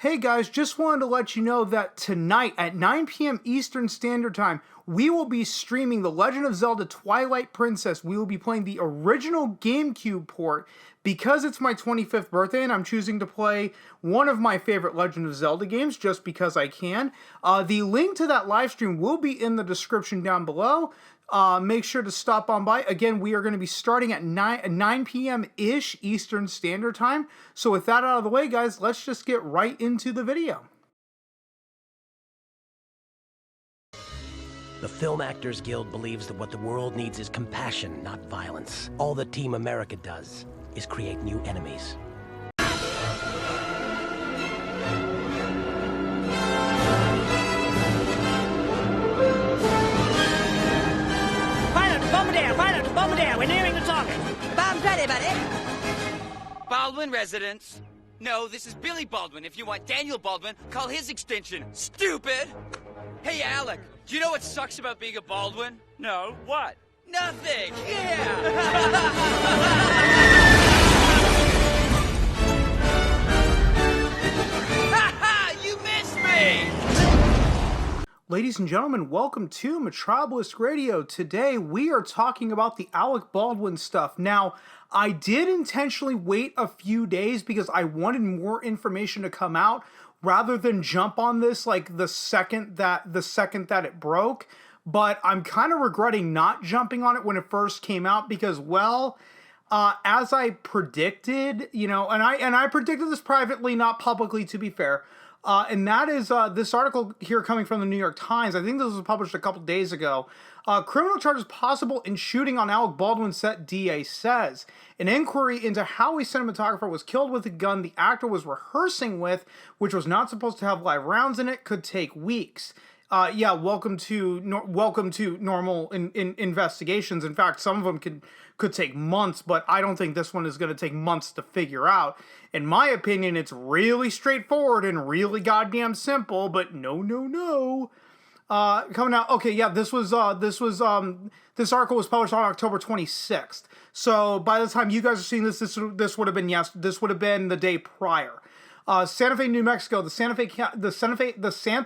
Hey guys, just wanted to let you know that tonight at 9 p.m. Eastern Standard Time, we will be streaming The Legend of Zelda Twilight Princess. We will be playing the original GameCube port because it's my 25th birthday and I'm choosing to play one of my favorite Legend of Zelda games just because I can. The link to that live stream will be in the description down below. Make sure to stop on by. Again, we are going to be starting at 9 p.m.-ish Eastern Standard Time. So with that out of the way, guys, let's just get right into the video. The Film Actors Guild believes that what the world needs is compassion, not violence. All that Team America does is create new enemies. Bomber down, we're nearing the target. Bomb's ready, buddy. Baldwin residence. No, this is Billy Baldwin. If you want Daniel Baldwin, call his extension. Stupid! Hey, Alec, do you know what sucks about being a Baldwin? No, what? Nothing! Yeah! Ha ha! You missed me! Ladies and gentlemen, welcome to Metropolis Radio. Today, we are talking about the Alec Baldwin stuff. Now, I did intentionally wait a few days because I wanted more information to come out rather than jump on this like the second that it broke. But I'm kind of regretting not jumping on it when it first came out because, well, as I predicted, you know, and I predicted this privately, not publicly, to be fair. And that is this article here coming from the New York Times. I think this was published a couple days ago. Criminal charges possible in shooting on Alec Baldwin set, DA says. An inquiry into how a cinematographer was killed with a gun the actor was rehearsing with, which was not supposed to have live rounds in it, could take weeks. Yeah, welcome to normal investigations. In fact, some of them could take months, but I don't think this one is going to take months to figure out. In my opinion, it's really straightforward and really goddamn simple, but no. Coming out. Okay, yeah, this article was published on October 26th. So by the time you guys are seeing this would have been the day prior. Santa Fe, New Mexico, the Santa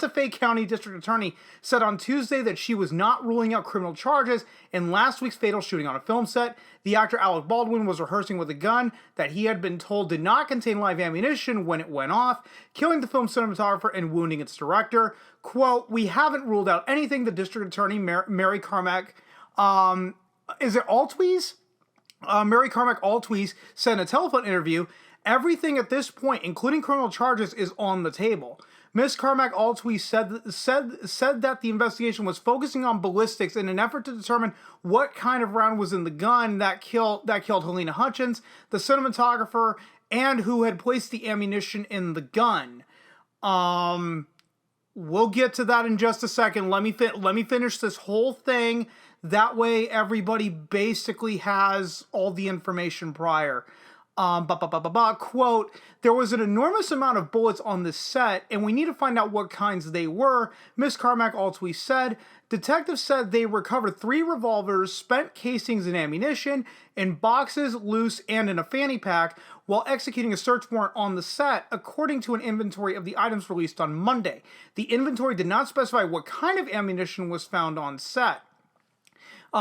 Fe County District Attorney said on Tuesday that she was not ruling out criminal charges in last week's fatal shooting on a film set. The actor Alec Baldwin was rehearsing with a gun that he had been told did not contain live ammunition when it went off, killing the film cinematographer and wounding its director. Quote, "We haven't ruled out anything," the District Attorney, Mary Carmack, is it Altwies? Mary Carmack Altwies said in a telephone interview. Everything at this point, including criminal charges, is on the table. Ms. Carmack Altwies said that the investigation was focusing on ballistics in an effort to determine what kind of round was in the gun that killed Helena Hutchins, the cinematographer, and who had placed the ammunition in the gun. We'll get to that in just a second. Let me finish this whole thing. That way, everybody basically has all the information prior. Quote, "There was an enormous amount of bullets on this set, and we need to find out what kinds they were," Ms. Carmack Altwies said. Detectives said they recovered 3 revolvers, spent casings and ammunition, in boxes, loose, and in a fanny pack, while executing a search warrant on the set, according to an inventory of the items released on Monday. The inventory did not specify what kind of ammunition was found on set.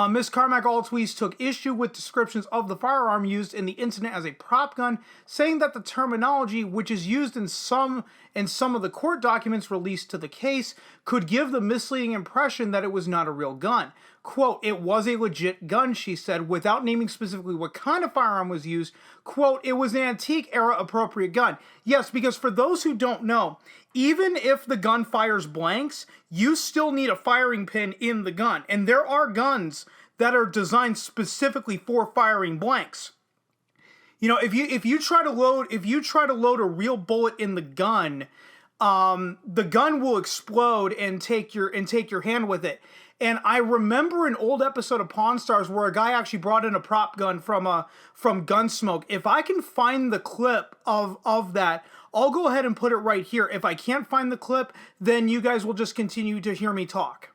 Ms. Carmack Altwies took issue with descriptions of the firearm used in the incident as a prop gun, saying that the terminology, which is used in some of the court documents released to the case, could give the misleading impression that it was not a real gun. Quote, "It was a legit gun," she said, without naming specifically what kind of firearm was used. Quote, "It was an antique era appropriate gun." Yes, because for those who don't know, even if the gun fires blanks, you still need a firing pin in the gun. And there are guns that are designed specifically for firing blanks. You know, if you try to load a real bullet in the gun will explode and take your hand with it. And I remember an old episode of Pawn Stars where a guy actually brought in a prop gun from Gunsmoke. If I can find the clip of that, I'll go ahead and put it right here. If I can't find the clip, then you guys will just continue to hear me talk.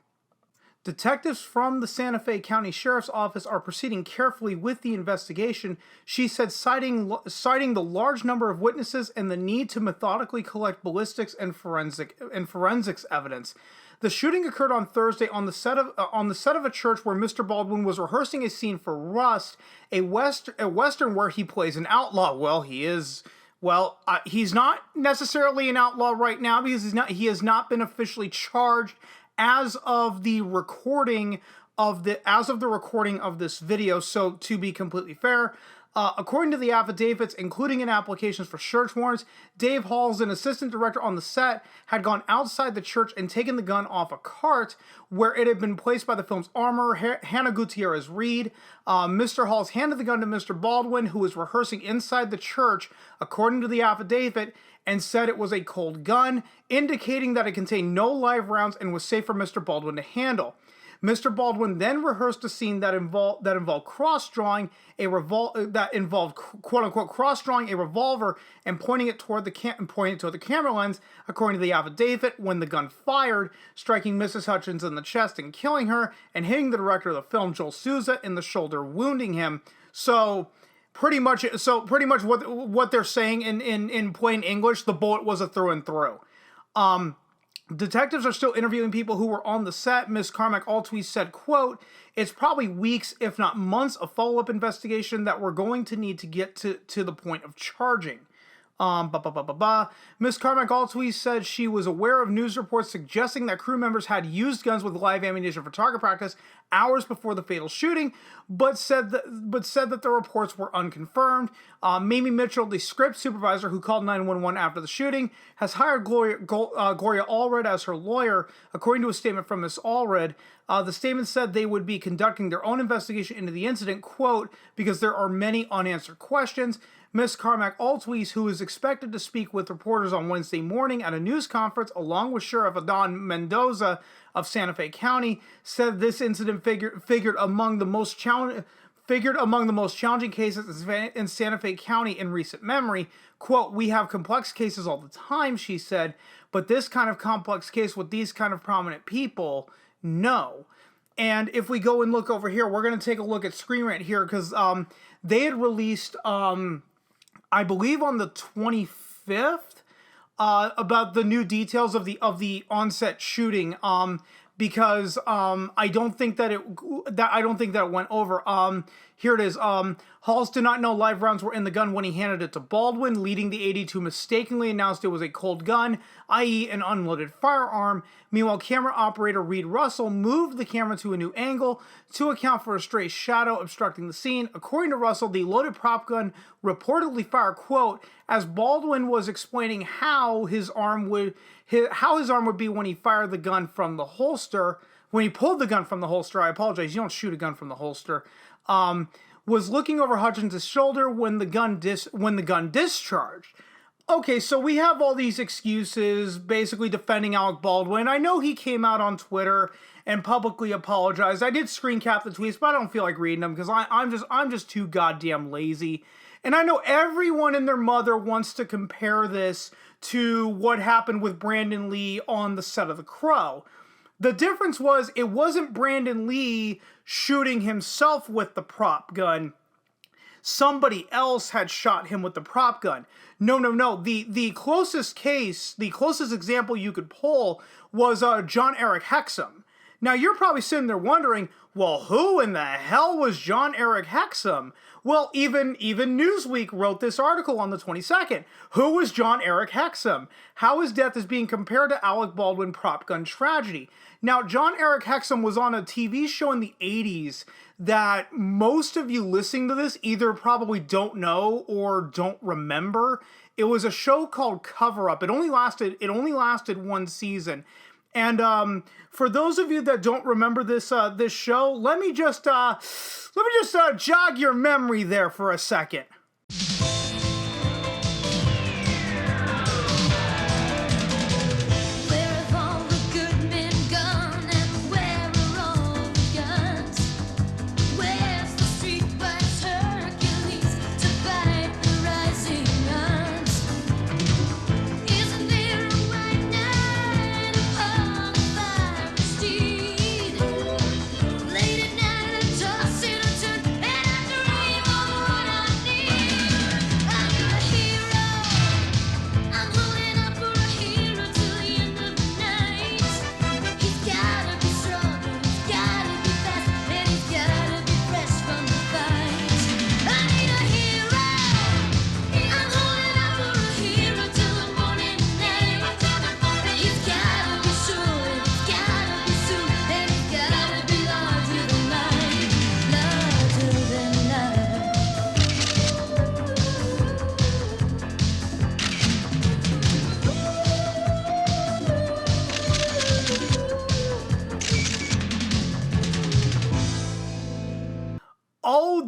Detectives from the Santa Fe County Sheriff's Office are proceeding carefully with the investigation, she said, citing the large number of witnesses and the need to methodically collect ballistics and forensics evidence. The shooting occurred on Thursday on the set of a church where Mr. Baldwin was rehearsing a scene for Rust, a western where he plays an outlaw. Well, he is. Well, he's not necessarily an outlaw right now because he has not been officially charged as of the recording of this video. So to be completely fair, according to the affidavits, including in applications for search warrants, Dave Halls, an assistant director on the set, had gone outside the church and taken the gun off a cart where it had been placed by the film's armorer, Hannah Gutierrez Reed. Mr. Halls handed the gun to Mr. Baldwin, who was rehearsing inside the church, according to the affidavit, and said it was a cold gun, indicating that it contained no live rounds and was safe for Mr. Baldwin to handle. Mr. Baldwin then rehearsed a scene that involved cross-drawing a quote-unquote cross-drawing a revolver and pointing it toward the camera lens, according to the affidavit, when the gun fired, striking Mrs. Hutchins in the chest and killing her, and hitting the director of the film, Joel Souza, in the shoulder, wounding him. So pretty much what they're saying in plain English, the bullet was a through and through. Detectives are still interviewing people who were on the set. Ms. Carmack Altwies said, quote, "It's probably weeks, if not months, of follow-up investigation that we're going to need to get to the point of charging." Ms. Carmack Altwies said she was aware of news reports suggesting that crew members had used guns with live ammunition for target practice hours before the fatal shooting, but said that the reports were unconfirmed. Mamie Mitchell, the script supervisor who called 911 after the shooting, has hired Gloria Allred as her lawyer, according to a statement from Ms. Allred. The statement said they would be conducting their own investigation into the incident, quote, because there are many unanswered questions. Ms. Carmack Altwies, who is expected to speak with reporters on Wednesday morning at a news conference, along with Sheriff Adon Mendoza of Santa Fe County, said this incident figured among the most challenging cases in Santa Fe County in recent memory. Quote, "We have complex cases all the time," she said, "but this kind of complex case with these kind of prominent people, no." And if we go and look over here, we're going to take a look at Screenrant here, because they had released, I believe on the 25th, about the new details of the onset shooting. Because I don't think that it went over. Here it is. Halls did not know live rounds were in the gun when he handed it to Baldwin, leading the 82 mistakenly announced it was a cold gun, i.e. an unloaded firearm. Meanwhile, camera operator Reed Russell moved the camera to a new angle to account for a stray shadow obstructing the scene. According to Russell, the loaded prop gun reportedly fired, quote, as Baldwin was explaining how his arm would be when he fired the gun from the holster. When he pulled the gun from the holster, I apologize, you don't shoot a gun from the holster. Was looking over Hutchins' shoulder when the gun discharged. Okay, so we have all these excuses basically defending Alec Baldwin. I know he came out on Twitter and publicly apologized. I did screen cap the tweets, but I don't feel like reading them because I'm just too goddamn lazy. And I know everyone and their mother wants to compare this to what happened with Brandon Lee on the set of The Crow. The difference was it wasn't Brandon Lee shooting himself with the prop gun. Somebody else had shot him with the prop gun. No. The closest example you could pull was John Eric Hexum. Now you're probably sitting there wondering, well, who in the hell was John Eric Hexum? Well, even Newsweek wrote this article on the 22nd. Who was John Eric Hexum? How his death is being compared to Alec Baldwin prop gun tragedy. Now, John Eric Hexum was on a TV show in the 80s that most of you listening to this either probably don't know or don't remember. It was a show called Cover Up. It only lasted one season. And for those of you that don't remember this show, let me just jog your memory there for a second.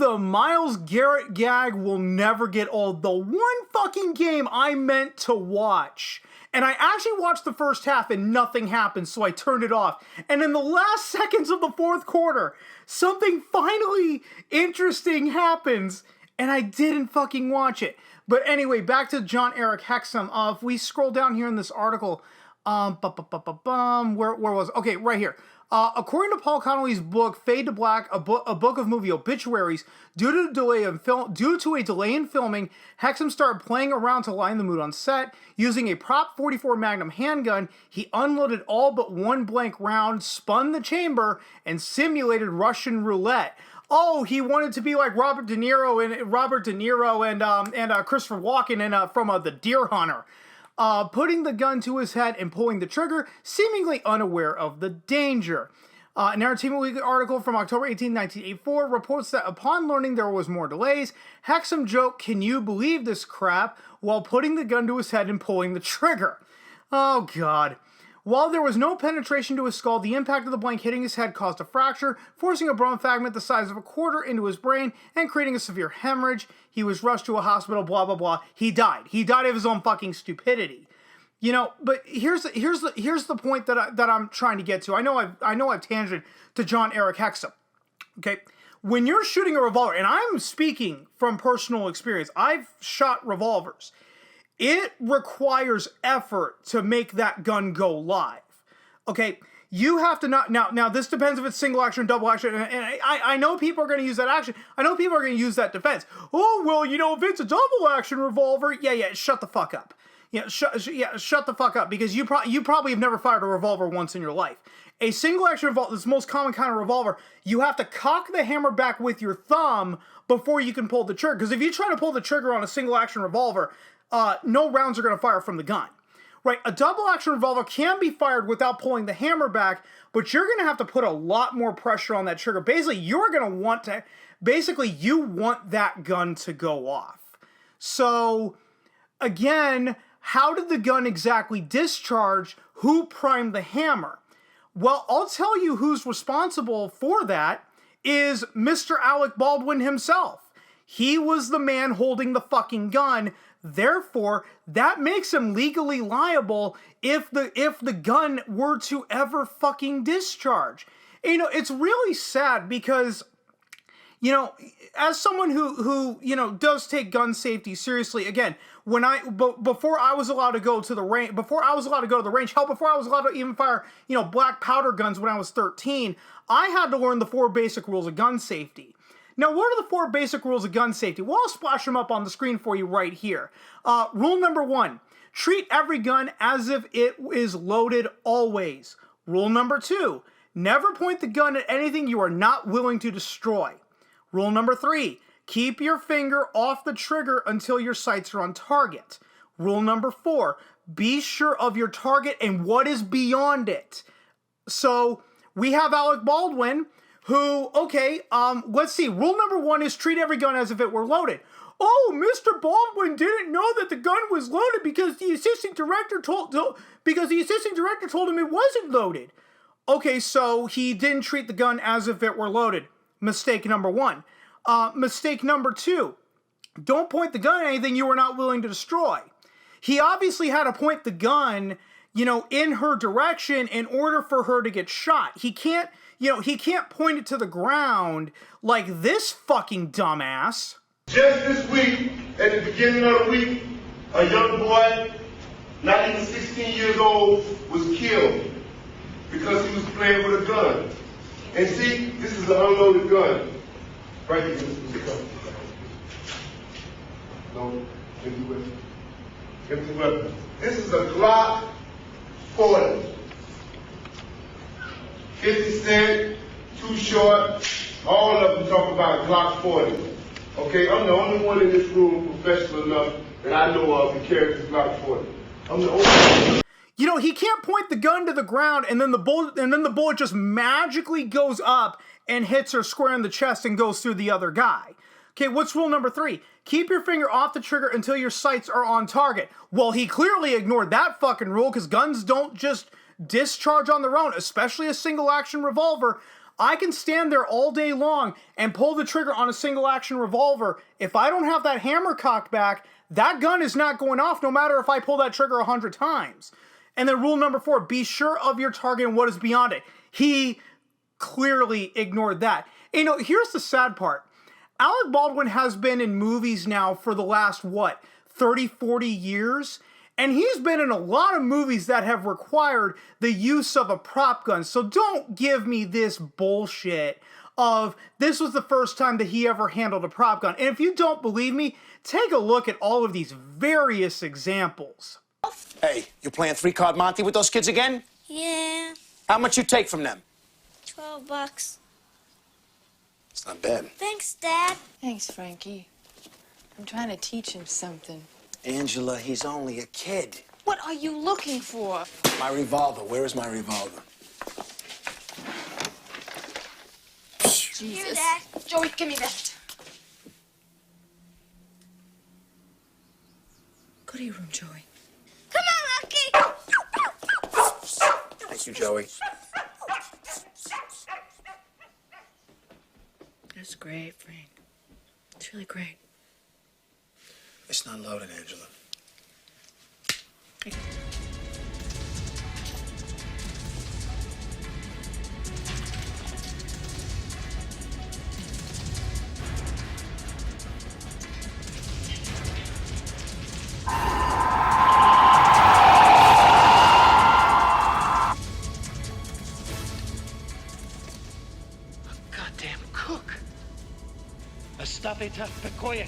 the Myles Garrett gag will never get old. The one fucking game I meant to watch. And I actually watched the first half and nothing happened, so I turned it off. And in the last seconds of the fourth quarter, something finally interesting happens, and I didn't fucking watch it. But anyway, back to John Eric Hexum. If we scroll down here in this article, where was it? Okay, right here. According to Paul Connolly's book Fade to Black, a book of movie obituaries, due to a delay in filming, Hexum started playing around to lighten the mood on set. Using a Prop 44 Magnum handgun, he unloaded all but one blank round, spun the chamber, and simulated Russian roulette. Oh, he wanted to be like Robert De Niro and Christopher Walken from The Deer Hunter. Putting the gun to his head and pulling the trigger, seemingly unaware of the danger. An Entertainment Weekly article from October 18, 1984 reports that upon learning there was more delays, Hexum joked, "Can you believe this crap?" while putting the gun to his head and pulling the trigger. Oh, God. While there was no penetration to his skull, the impact of the blank hitting his head caused a fracture, forcing a bone fragment the size of a quarter into his brain and creating a severe hemorrhage. He was rushed to a hospital, blah, blah, blah. He died. He died of his own fucking stupidity. You know, but here's the point that I'm trying to get to. I know I've tangented to John Eric Hexum. Okay? When you're shooting a revolver, and I'm speaking from personal experience, I've shot revolvers. It requires effort to make that gun go live. Okay, you have to not now. This depends if it's single action, double action, and I know people are going to use that action. I know people are going to use that defense. Oh well, you know, if it's a double action revolver, yeah, shut the fuck up. Shut the fuck up, because you probably have never fired a revolver once in your life. A single action revolver, this most common kind of revolver, you have to cock the hammer back with your thumb before you can pull the trigger. Because if you try to pull the trigger on a single action revolver, no rounds are going to fire from the gun. Right, a double action revolver can be fired without pulling the hammer back, but you're going to have to put a lot more pressure on that trigger. Basically, you want that gun to go off. So, again, how did the gun exactly discharge? Who primed the hammer? Well, I'll tell you who's responsible for that is Mr. Alec Baldwin himself. He was the man holding the fucking gun. Therefore, that makes him legally liable if the gun were to ever fucking discharge. And, you know, it's really sad because, you know, as someone who you know, does take gun safety seriously, again, before I was allowed to go to the range, before I was allowed to even fire, you know, black powder guns when I was 13, I had to learn the 4 basic rules of gun safety. Now, what are the 4 basic rules of gun safety? Well, I'll splash them up on the screen for you right here. Rule number 1, treat every gun as if it is loaded always. Rule number 2, never point the gun at anything you are not willing to destroy. Rule number 3, keep your finger off the trigger until your sights are on target. Rule number 4, be sure of your target and what is beyond it. So, we have Alec Baldwin, who, let's see. Rule number 1 is treat every gun as if it were loaded. Oh, Mr. Baldwin didn't know that the gun was loaded because the assistant director told him it wasn't loaded. Okay, so he didn't treat the gun as if it were loaded. Mistake number 1. Mistake number 2. Don't point the gun at anything you are not willing to destroy. He obviously had to point the gun, you know, in her direction in order for her to get shot. He can't point it to the ground like this fucking dumbass. Just this week, at the beginning of the week, a young boy, not even 16 years old, was killed because he was playing with a gun. And see, this is an unloaded gun. Right here, this is a gun. No, empty weapon. Empty weapon. This is a Glock 40. 50 Cent, Too Short, all of them talk about Glock 40. Okay, I'm the only one in this room professional enough that I know of to carry this Glock 40. I'm the only one. You know, he can't point the gun to the ground and then the bullet just magically goes up and hits her square in the chest and goes through the other guy. Okay, what's rule number 3? Keep your finger off the trigger until your sights are on target. Well, he clearly ignored that fucking rule because guns don't just discharge on their own, especially a single action revolver. I can stand there all day long and pull the trigger on a single action revolver. If I don't have that hammer cocked back, that gun is not going off no matter if I pull that trigger 100 times. And then rule number 4, be sure of your target and what is beyond it. He clearly ignored that. You know, here's the sad part. Alec Baldwin has been in movies now for the last, 30, 40 years? And he's been in a lot of movies that have required the use of a prop gun. So don't give me this bullshit of this was the first time that he ever handled a prop gun. And if you don't believe me, take a look at all of these various examples. Hey, you playing 3-card Monte with those kids again? Yeah, How much you take from them? $12. It's not bad. Thanks, Dad. Thanks, Frankie. I'm trying to teach him something. Angela, he's only a kid. What are you looking for? My revolver. Where is my revolver? Jesus. Here, Dad. Joey, give me that. Go to your room, Joey. Come on, Lucky. Thank you, Joey. That's great, Frank. It's really great. It's not loaded, Angela. Goddamn cook. Estafeta pecoye.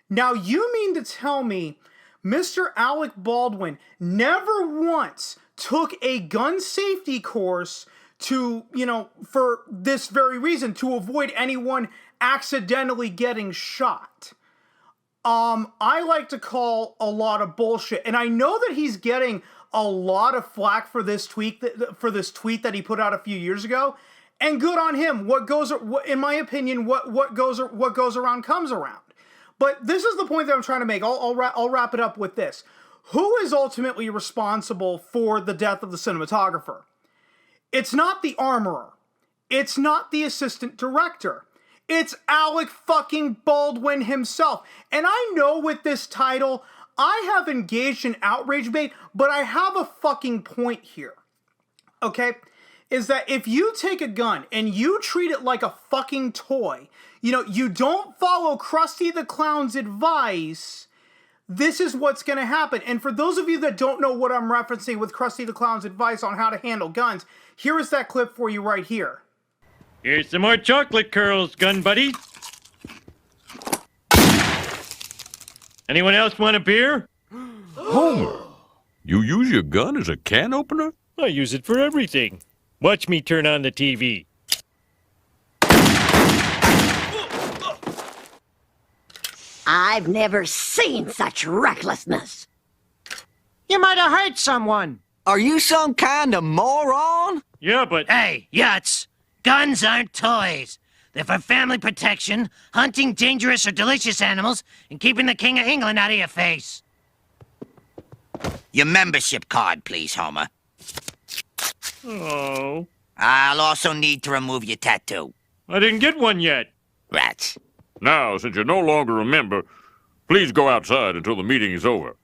Now, you mean to tell me Mr. Alec Baldwin never once took a gun safety course to, for this very reason, to avoid anyone accidentally getting shot? I like to call a lot of bullshit, and I know that he's getting a lot of flack for this tweet that he put out a few years ago, and good on him. In my opinion, what goes around comes around. But this is the point that I'm trying to make. I'll wrap it up with this. Who is ultimately responsible for the death of the cinematographer? It's not the armorer. It's not the assistant director. It's Alec fucking Baldwin himself. And I know with this title, I have engaged in outrage bait, but I have a fucking point here. Okay? is that if you take a gun and you treat it like a fucking toy, you don't follow Krusty the Clown's advice, this is what's going to happen. And for those of you that don't know what I'm referencing with Krusty the Clown's advice on how to handle guns, here is that clip for you right here. Here's some more chocolate curls, gun buddy. Anyone else want a beer? Homer, you use your gun as a can opener? I use it for everything. Watch me turn on the TV. I've never seen such recklessness. You might have hurt someone. Are you some kind of moron? Yeah, but... Hey, Yutz, guns aren't toys. They're for family protection, hunting dangerous or delicious animals, and keeping the King of England out of your face. Your membership card, please, Homer. Oh, I'll also need to remove your tattoo. I didn't get one yet. Rats. Now, since you're no longer a member, please go outside until the meeting is over.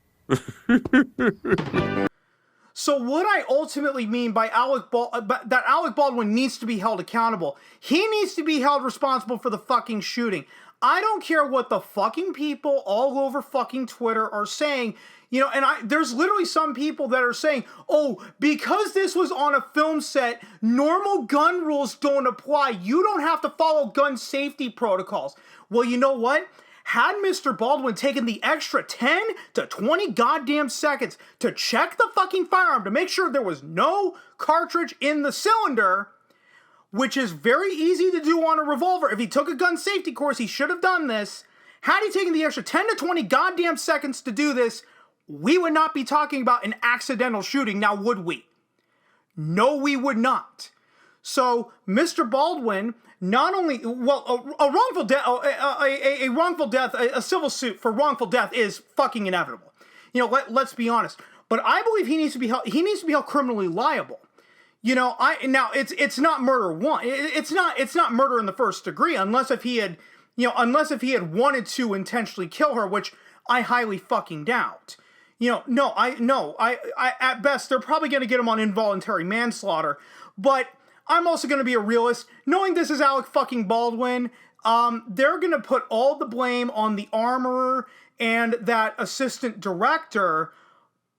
So what I ultimately mean by that Alec Baldwin needs to be held accountable. He needs to be held responsible for the fucking shooting. I don't care what the fucking people all over fucking Twitter are saying. There's literally some people that are saying, oh, because this was on a film set, normal gun rules don't apply. You don't have to follow gun safety protocols. Well, you know what? Had Mr. Baldwin taken the extra 10 to 20 goddamn seconds to check the fucking firearm to make sure there was no cartridge in the cylinder, which is very easy to do on a revolver. If he took a gun safety course, he should have done this. Had he taken the extra 10 to 20 goddamn seconds to do this, we would not be talking about an accidental shooting, now would we? No, we would not. So, Mr. Baldwin, not only, well, a wrongful death, a wrongful death, a civil suit for wrongful death is fucking inevitable. Let's be honest. But I believe he needs to be held criminally liable. It's not murder one. It's not murder in the first degree unless if he had wanted to intentionally kill her, which I highly fucking doubt. At best, they're probably going to get him on involuntary manslaughter, but I'm also going to be a realist. Knowing this is Alec fucking Baldwin, they're going to put all the blame on the armorer and that assistant director,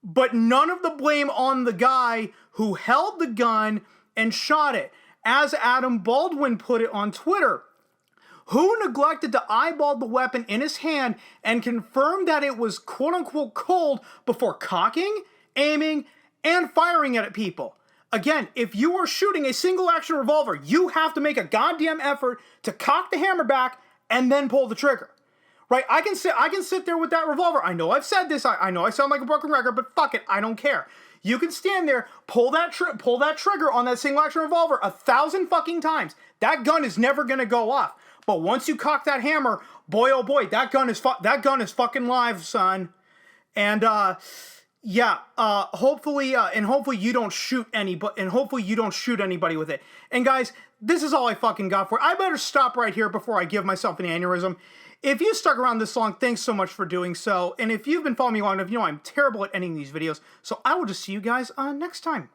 but none of the blame on the guy who held the gun and shot it. As Adam Baldwin put it on Twitter, who neglected to eyeball the weapon in his hand and confirm that it was quote-unquote cold before cocking, aiming, and firing it at people. Again, if you are shooting a single-action revolver, you have to make a goddamn effort to cock the hammer back and then pull the trigger. Right? I can sit there with that revolver. I know I've said this. I know I sound like a broken record, but fuck it. I don't care. You can stand there, pull that trigger on that single-action revolver 1,000 fucking times. That gun is never going to go off. But once you cock that hammer, boy oh boy, that gun is fucking live, son. And hopefully you don't shoot anybody with it. And guys, this is all I fucking got for it. I better stop right here before I give myself an aneurysm. If you stuck around this long, thanks so much for doing so. And if you've been following me long enough, I'm terrible at ending these videos. So I will just see you guys next time.